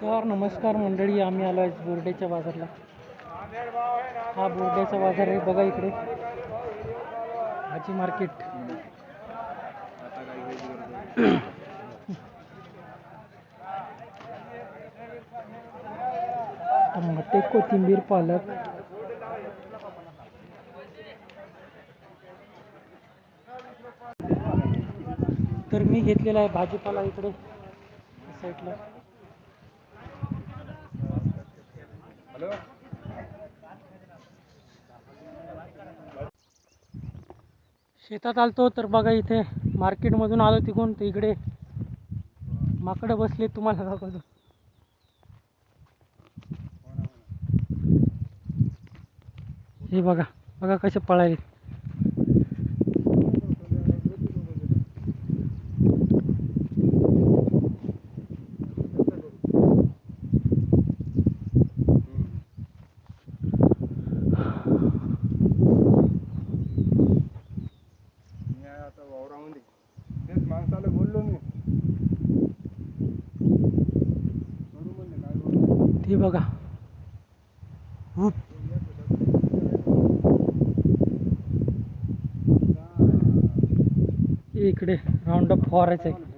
तर नमस्कार मंडळी, आम्ही आलो आहे बोर्डेच्या बाजारला. हा बोर्डेचा बाजार आहे बघा, इकडे भाजी मार्केट. टमाटे, कोथिंबीर, पालक. तर मी घेतलेला आहे भाजीपाला इकडे साईडला. शेतात आलतो तर बघा, इथे मार्केटमधून आलो तिकडून, तर इकडे माकडं बसले, तुम्हाला दाखवतो. हे बघा बघा कसे पळाले. माणसाला बोललो मी, ते बघा इकडे राऊंड अप फवारायचं आहे.